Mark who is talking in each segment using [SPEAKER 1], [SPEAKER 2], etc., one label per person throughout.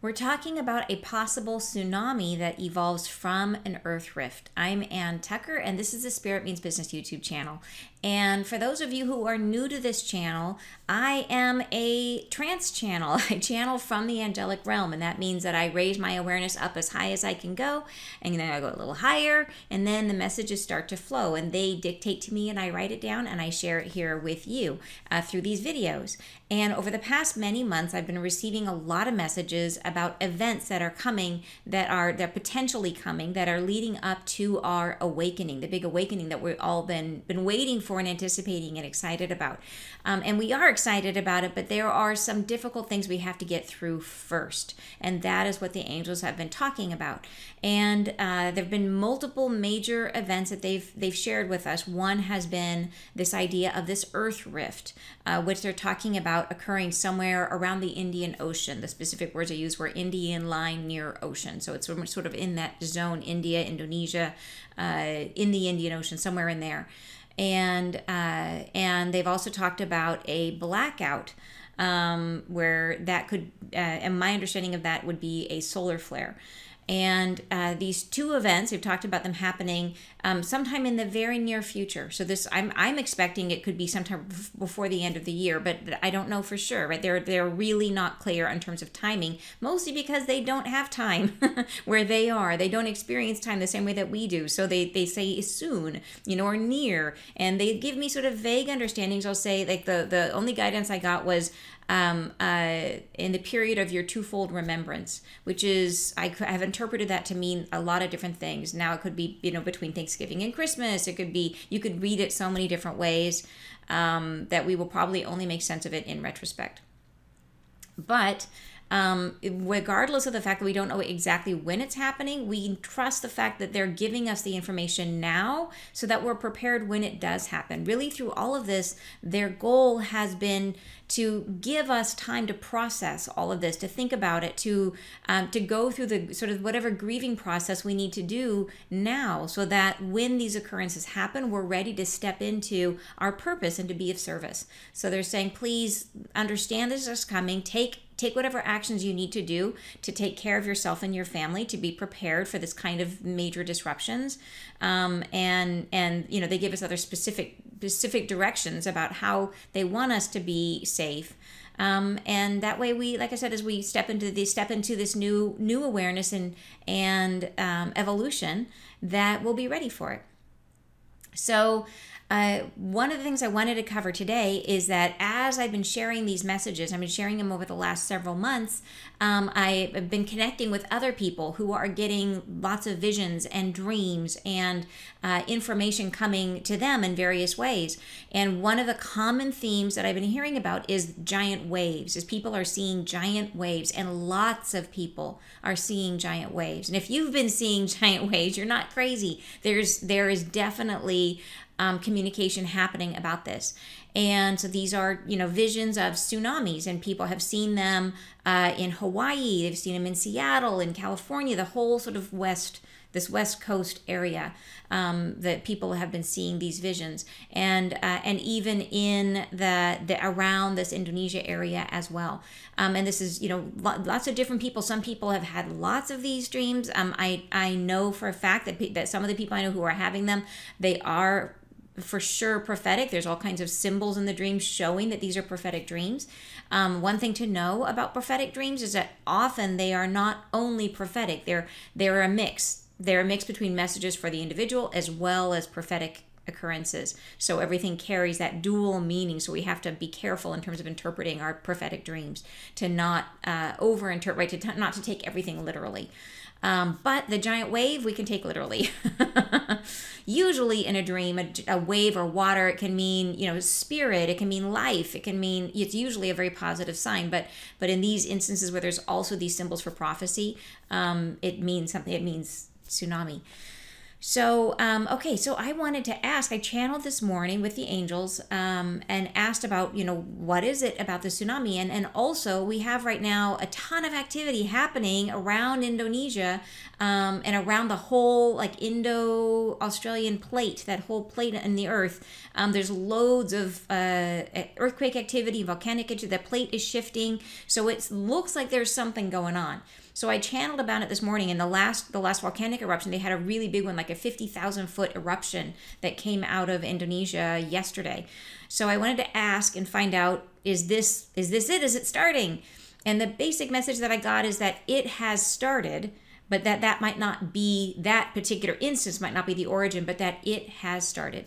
[SPEAKER 1] We're talking about a possible tsunami that evolves from an earth rift. I'm Ann Tucker, and this is the Spirit Means Business YouTube channel. And for those of you who are new to this channel, I am a trance channel. I channel from the angelic realm, and that means that I raise my awareness up as high as I can go, and then I go a little higher, and then the messages start to flow, and they dictate to me, and I write it down, and I share it here with you through these videos. And over the past many months, I've been receiving a lot of messages about events that are coming, they're potentially coming, that are leading up to our awakening, the big awakening that we've all been waiting for and anticipating and excited about. And we are excited about it, but there are some difficult things we have to get through first. And that is what the angels have been talking about. And there have been multiple major events that they've shared with us. One has been this idea of this earth rift, which they're talking about occurring somewhere around the Indian Ocean. The specific words I use were Indian line near ocean. So it's sort of in that zone, India, Indonesia, in the Indian Ocean, somewhere in there. And they've also talked about a blackout where that could, and my understanding of that would be a solar flare. And these two events, we've talked about them happening sometime in the very near future. So this, I'm expecting it could be sometime before the end of the year, but I don't know for sure, right? They're really not clear in terms of timing, mostly because they don't have time where they are. They don't experience time the same way that we do. So they say soon, or near, and they give me sort of vague understandings. I'll say like the only guidance I got was in the period of your twofold remembrance, which is, I have interpreted that to mean a lot of different things. Now it could be, between Thanksgiving and Christmas. It could be, you could read it so many different ways that we will probably only make sense of it in retrospect. But regardless of the fact that we don't know exactly when it's happening, we trust the fact that they're giving us the information now so that we're prepared when it does happen. Really, through all of this, their goal has been to give us time to process all of this, to think about it, to go through the sort of whatever grieving process we need to do now, so that when these occurrences happen, we're ready to step into our purpose and to be of service. So they're saying, please understand this is coming. Take whatever actions you need to do to take care of yourself and your family, to be prepared for this kind of major disruptions. And they give us other specific directions about how they want us to be safe. And that way we, like I said, as we step into this new awareness and evolution, that we'll be ready for it. So one of the things I wanted to cover today is that as I've been sharing these messages, I've been sharing them over the last several months, I've been connecting with other people who are getting lots of visions and dreams and information coming to them in various ways. And one of the common themes that I've been hearing about is giant waves, is people are seeing giant waves, and lots of people are seeing giant waves. And if you've been seeing giant waves, you're not crazy. There is definitely communication happening about this. And so these are, visions of tsunamis, and people have seen them in Hawaii, they've seen them in Seattle, in California, the whole sort of West Coast area, that people have been seeing these visions, and even in the around this Indonesia area as well. And this is, lots of different people. Some people have had lots of these dreams. I know for a fact that some of the people I know who are having them, they are for sure prophetic. There's all kinds of symbols in the dreams showing that these are prophetic dreams. One thing to know about prophetic dreams is that often they are not only prophetic. They're a mix. They're a mix between messages for the individual as well as prophetic occurrences. So everything carries that dual meaning. So we have to be careful in terms of interpreting our prophetic dreams, to not overinterpret, not to take everything literally. But the giant wave we can take literally. Usually in a dream, a wave or water, it can mean, spirit, it can mean life, it's usually a very positive sign. But in these instances where there's also these symbols for prophecy, it means something, it means tsunami. So, okay, so I wanted to ask, I channeled this morning with the angels and asked about, what is it about the tsunami? And also, we have right now a ton of activity happening around Indonesia and around the whole like Indo-Australian plate, that whole plate in the earth. There's loads of earthquake activity, volcanic activity. The plate is shifting. So it looks like there's something going on. So I channeled about it this morning. In the last volcanic eruption, they had a really big one, like a 50,000 foot eruption that came out of Indonesia yesterday. So I wanted to ask and find out, is this it? Is it starting? And the basic message that I got is that it has started, but that might not be, that particular instance might not be the origin, but that it has started.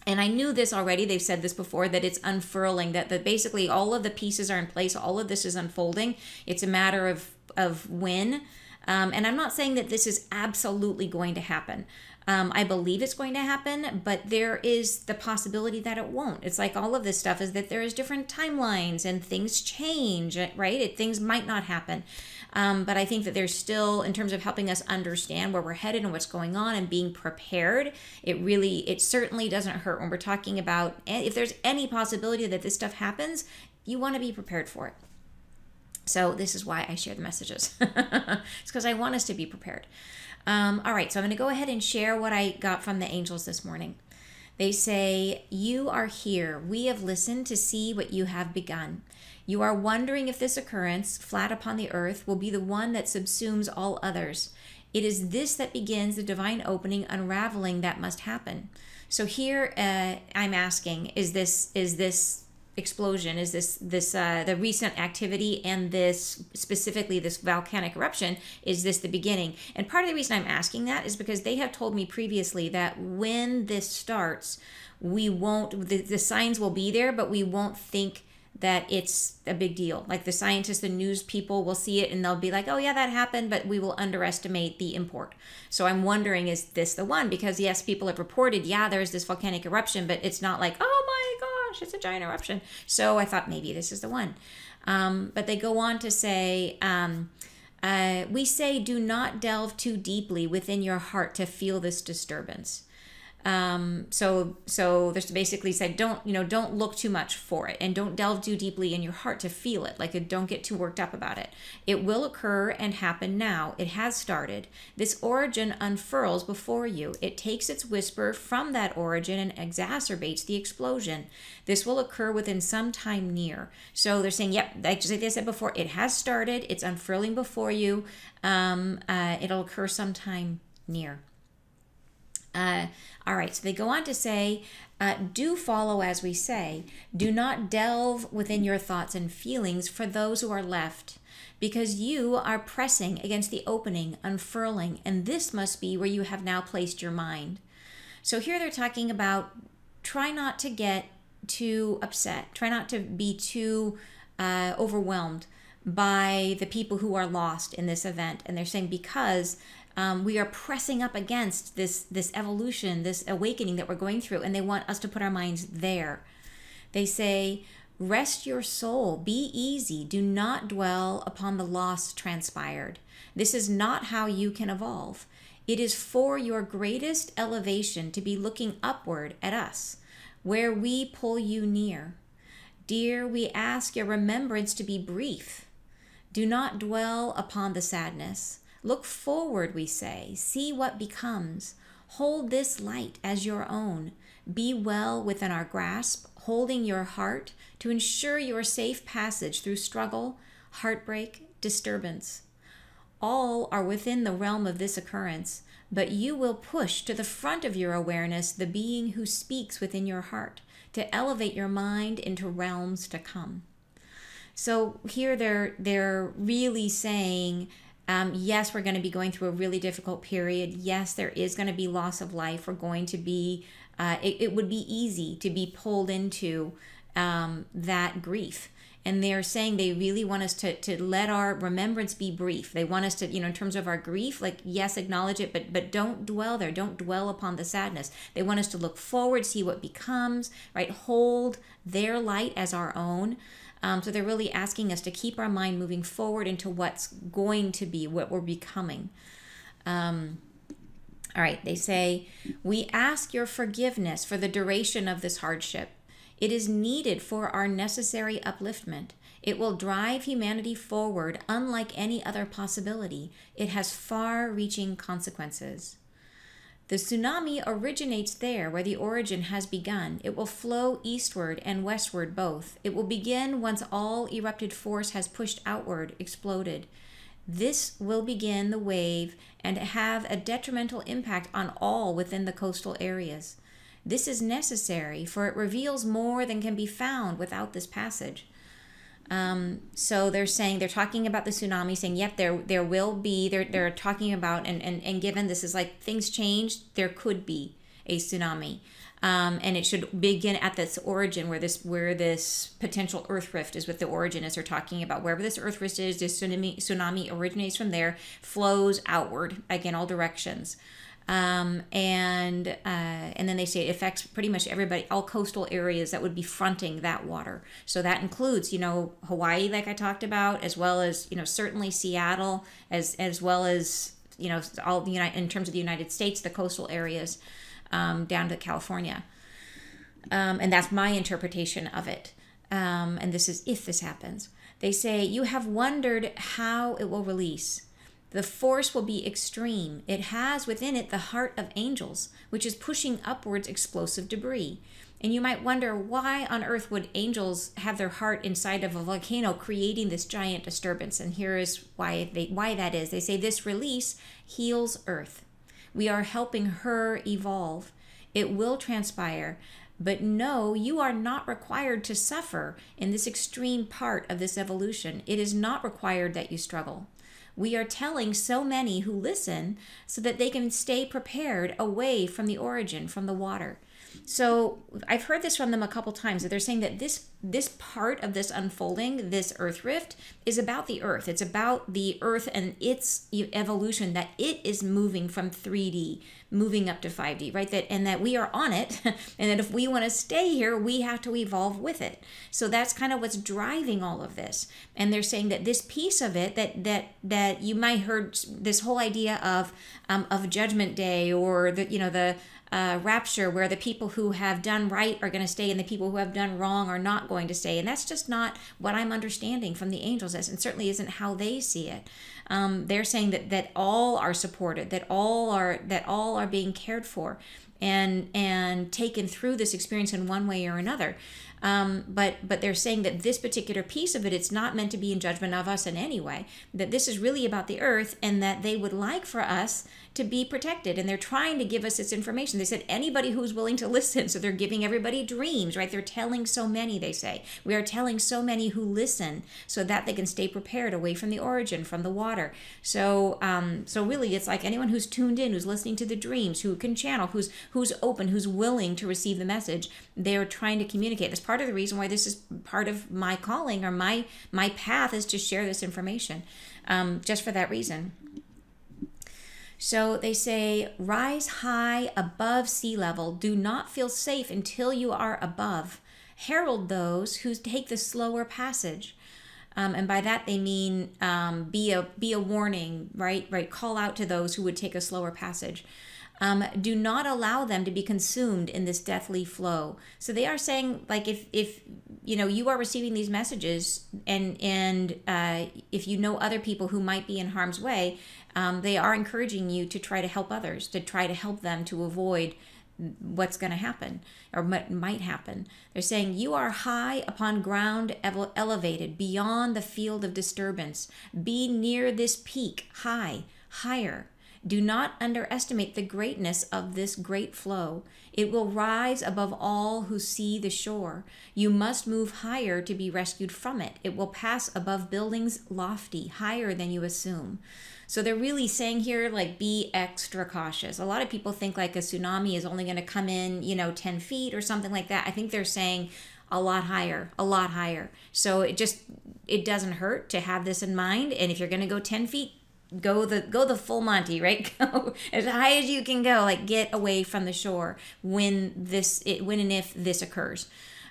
[SPEAKER 1] And I knew this already. They've said this before, that it's unfurling, that basically all of the pieces are in place. All of this is unfolding. It's a matter of when. And I'm not saying that this is absolutely going to happen. I believe it's going to happen, but there is the possibility that it won't. It's like all of this stuff is that there is different timelines and things change, right? Things might not happen. But I think that there's still, in terms of helping us understand where we're headed and what's going on and being prepared, it certainly doesn't hurt when we're talking about, if there's any possibility that this stuff happens, you want to be prepared for it. So this is why I share the messages. It's because I want us to be prepared. All right, so I'm going to go ahead and share what I got from the angels this morning. They say, "You are here. We have listened to see what you have begun. You are wondering if this occurrence, flat upon the earth, will be the one that subsumes all others. It is this that begins the divine opening, unraveling that must happen." So here I'm asking, is this explosion, is this the recent activity, and this specifically this volcanic eruption, is this the beginning? And part of the reason I'm asking that is because they have told me previously that when this starts, we won't, the signs will be there, but we won't think that it's a big deal. Like the scientists, the news people will see it and they'll be like, oh yeah, that happened, but we will underestimate the import. So I'm wondering, is this the one? Because yes, people have reported, yeah, there's this volcanic eruption, but it's not like, oh my gosh, it's a giant eruption. So I thought maybe this is the one. But they go on to say, we say, do not delve too deeply within your heart to feel this disturbance. So there's basically said, don't look too much for it, and don't delve too deeply in your heart to feel it. Like, don't get too worked up about it. It will occur and happen now. It has started. This origin unfurls before you. It takes its whisper from that origin and exacerbates the explosion. This will occur within some time near. So they're saying, yep, like I said before, it has started. It's unfurling before you. It'll occur sometime near. All right, so they go on to say, do follow as we say. Do not delve within your thoughts and feelings for those who are left, because you are pressing against the opening, unfurling, and this must be where you have now placed your mind. So here they're talking about, try not to get too upset. Try not to be too overwhelmed by the people who are lost in this event. And they're saying, because we are pressing up against this evolution, this awakening that we're going through, and they want us to put our minds there. They say, rest your soul, be easy, do not dwell upon the loss transpired. This is not how you can evolve. It is for your greatest elevation to be looking upward at us, where we pull you near. Dear, we ask your remembrance to be brief. Do not dwell upon the sadness. Look forward, we say. See what becomes. Hold this light as your own. Be well within our grasp, holding your heart to ensure your safe passage through struggle, heartbreak, disturbance. All are within the realm of this occurrence, but you will push to the front of your awareness the being who speaks within your heart to elevate your mind into realms to come. So here they're really saying, yes, we're going to be going through a really difficult period. Yes, there is going to be loss of life. We're going to be, it would be easy to be pulled into that grief. And they're saying they really want us to let our remembrance be brief. They want us to, in terms of our grief, like, yes, acknowledge it, but don't dwell there. Don't dwell upon the sadness. They want us to look forward, see what becomes, right? Hold their light as our own. So they're really asking us to keep our mind moving forward into what's going to be, what we're becoming. All right, they say, we ask your forgiveness for the duration of this hardship. It is needed for our necessary upliftment. It will drive humanity forward unlike any other possibility. It has far-reaching consequences. The tsunami originates there where the origin has begun. It will flow eastward and westward both. It will begin once all erupted force has pushed outward, exploded. This will begin the wave and have a detrimental impact on all within the coastal areas. This is necessary, for it reveals more than can be found without this passage. So they're talking about the tsunami, saying, yep, there will be, they're talking about, and given this is like things changed, there could be a tsunami. And it should begin at this origin where this potential earth rift is what the origin is. They're talking about wherever this earth rift is, this tsunami originates from there, flows outward, like in all directions. And then they say it affects pretty much everybody, all coastal areas that would be fronting that water. So that includes, Hawaii, like I talked about, as well as, certainly Seattle, as well as, all the in terms of the United States, the coastal areas, down to California. And that's my interpretation of it. And this is if this happens. They say, you have wondered how it will release. The force will be extreme. It has within it the heart of angels, which is pushing upwards explosive debris. And you might wonder, why on earth would angels have their heart inside of a volcano creating this giant disturbance? And here is why that is. They say this release heals Earth. We are helping her evolve. It will transpire. But no, you are not required to suffer in this extreme part of this evolution. It is not required that you struggle. We are telling so many who listen so that they can stay prepared away from the origin, from the water. So I've heard this from them a couple times, that they're saying that this part of this unfolding, this earth rift, is about the earth. It's about the earth and its evolution, that it is moving from 3D, moving up to 5D, right? That we are on it, and that if we want to stay here, we have to evolve with it. So that's kind of what's driving all of this. And they're saying that this piece of it, that you might heard this whole idea of Judgment Day, or the rapture, where the people who have done right are going to stay and the people who have done wrong are not going to stay. And that's just not what I'm understanding from the angels, and certainly isn't how they see it. They're saying that all are supported, that all are being cared for and taken through this experience in one way or another. But they're saying that this particular piece of it, it's not meant to be in judgment of us in any way, that this is really about the earth, and that they would like for us to be protected. And they're trying to give us this information. They said anybody who's willing to listen. So they're giving everybody dreams, right? They're telling so many, they say. We are telling so many who listen so that they can stay prepared away from the origin, from the water. So really it's like anyone who's tuned in, who's listening to the dreams, who can channel, who's open, who's willing to receive the message, they're trying to communicate. That's part of the reason why this is part of my calling, or my path, is to share this information, just for that reason. So they say, rise high above sea level. Do not feel safe until you are above. Herald those who take the slower passage. And by that they mean be a warning, right? Call out to those who would take a slower passage. Do not allow them to be consumed in this deathly flow. So they are saying, like, if you are receiving these messages, and if you know other people who might be in harm's way, they are encouraging you to try to help others, to try to help them to avoid what's going to happen, or what might happen. They're saying you are high upon ground, elevated beyond the field of disturbance. Be near this peak, higher. Do not underestimate the greatness of this great flow. It will rise above all who see the shore. You must move higher to be rescued from it. It will pass above buildings lofty, higher than you assume. So they're really saying here, like, be extra cautious. A lot of people think like a tsunami is only going to come in, 10 feet or something like that. I think they're saying a lot higher. So it doesn't hurt to have this in mind. And if you're going to go 10 feet, go the full Monty, right? Go as high as you can go, like get away from the shore when and if this occurs.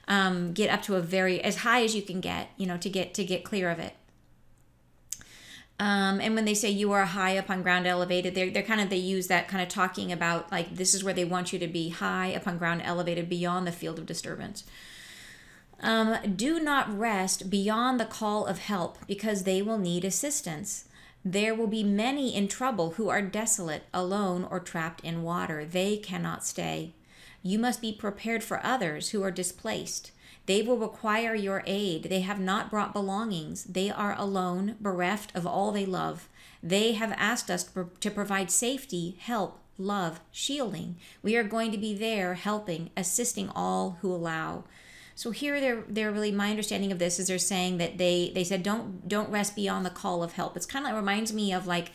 [SPEAKER 1] Get up to as high as you can get, to get clear of it. And when they say you are high up on ground elevated, they're kind of, they use that kind of talking about like this is where they want you to be, high up on ground elevated beyond the field of disturbance. Do not rest beyond the call of help because they will need assistance. There will be many in trouble who are desolate, alone, or trapped in water. They cannot stay. You must be prepared for others who are displaced. They will require your aid. They have not brought belongings. They are alone, bereft of all they love. They have asked us to provide safety, help, love, shielding. We are going to be there helping, assisting all who allow. So here they're really, my understanding of this is they're saying that they said don't rest beyond the call of help. It's kind of like, reminds me of like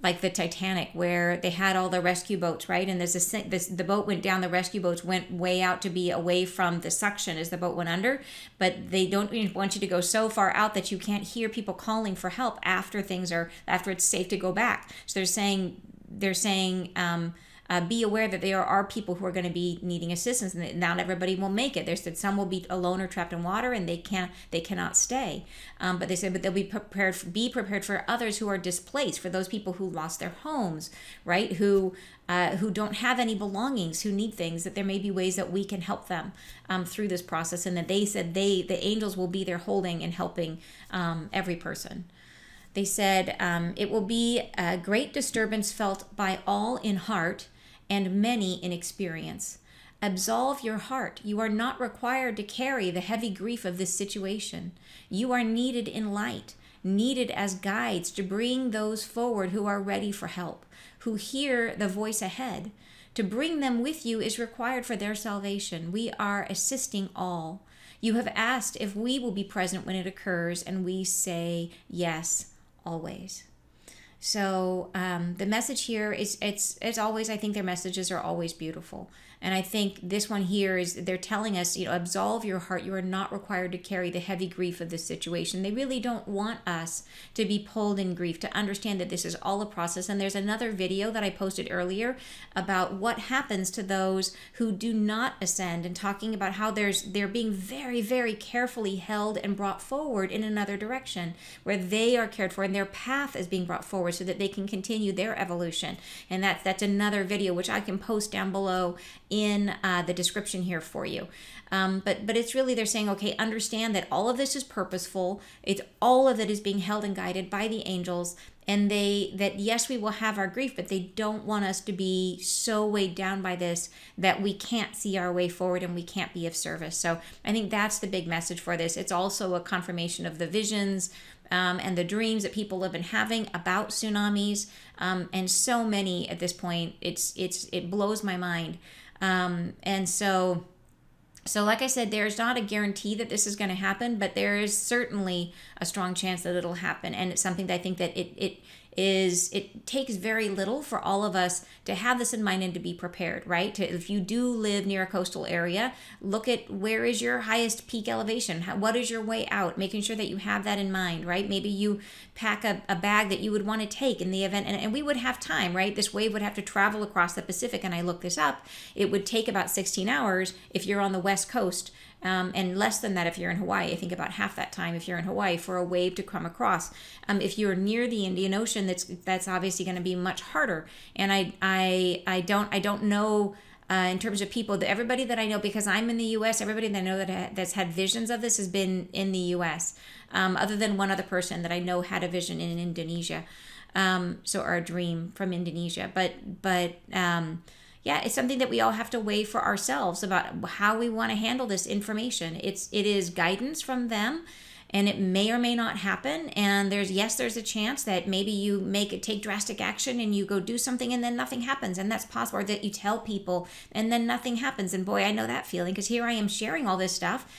[SPEAKER 1] the Titanic, where they had all the rescue boats, right? And there's the boat went down, the rescue boats went way out to be away from the suction as the boat went under, but they don't want you to go so far out that you can't hear people calling for help after it's safe to go back. So they're saying be aware that there are people who are going to be needing assistance, and that not everybody will make it. They said some will be alone or trapped in water, and they cannot stay. But they said, but they'll be prepared for others who are displaced, for those people who lost their homes, right? Who don't have any belongings, who need things. That there may be ways that we can help them through this process, and that they said the angels will be there holding and helping every person. They said it will be a great disturbance felt by all in heart and many in experience. Absolve your heart. You are not required to carry the heavy grief of this situation. You are needed in light, needed as guides to bring those forward who are ready for help, who hear the voice ahead. To bring them with you is required for their salvation. We are assisting all. You have asked if we will be present when it occurs, and we say yes, always. So the message here is, it's always, I think their messages are always beautiful. And I think this one here is, they're telling us, absolve your heart. You are not required to carry the heavy grief of this situation. They really don't want us to be pulled in grief, to understand that this is all a process. And there's another video that I posted earlier about what happens to those who do not ascend, and talking about how they're being very, very carefully held and brought forward in another direction, where they are cared for and their path is being brought forward so that they can continue their evolution. And that's another video which I can post down below in the description here for you. But it's really, they're saying, okay, understand that all of this is purposeful. It's all of it is being held and guided by the angels. And that yes, we will have our grief, but they don't want us to be so weighed down by this that we can't see our way forward and we can't be of service. So I think that's the big message for this. It's also a confirmation of the visions and the dreams that people have been having about tsunamis, and so many at this point. It blows my mind. And so like I said, there's not a guarantee that this is going to happen, but there is certainly a strong chance that it'll happen. And it's something that I think that it takes very little for all of us to have this in mind and to be prepared, right? If you do live near a coastal area, look at where is your highest peak elevation? What is your way out? Making sure that you have that in mind, right? Maybe you pack a bag that you would want to take in the event, and we would have time, right? This wave would have to travel across the Pacific, and I looked this up. It would take about 16 hours if you're on the West Coast, and less than that if you're in Hawaii. I think about half that time if you're in Hawaii for a wave to come across. If you're near the Indian Ocean, that's obviously going to be much harder. And I don't know in terms of people, everybody that I know, because I'm in the U.S., everybody that I know that's had visions of this has been in the U.S. Other than one other person that I know had a vision in Indonesia, or a dream from Indonesia. But yeah, it's something that we all have to weigh for ourselves about how we want to handle this information. It is guidance from them, and it may or may not happen. And there's a chance that maybe you take drastic action and you go do something and then nothing happens, and that's possible. Or that you tell people and then nothing happens. And boy, I know that feeling, because here I am sharing all this stuff.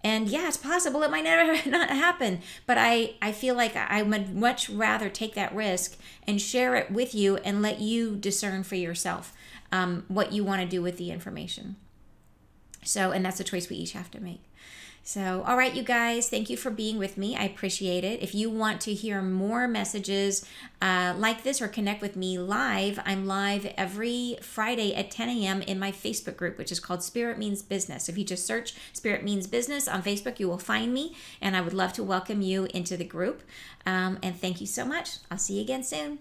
[SPEAKER 1] And yeah, it's possible it might never not happen, but I feel like I would much rather take that risk and share it with you and let you discern for yourself what you want to do with the information. So, and that's a choice we each have to make. So, all right, you guys, thank you for being with me. I appreciate it. If you want to hear more messages like this or connect with me live, I'm live every Friday at 10 a.m. in my Facebook group, which is called Spirit Means Business. If you just search Spirit Means Business on Facebook, you will find me, and I would love to welcome you into the group. And thank you so much. I'll see you again soon.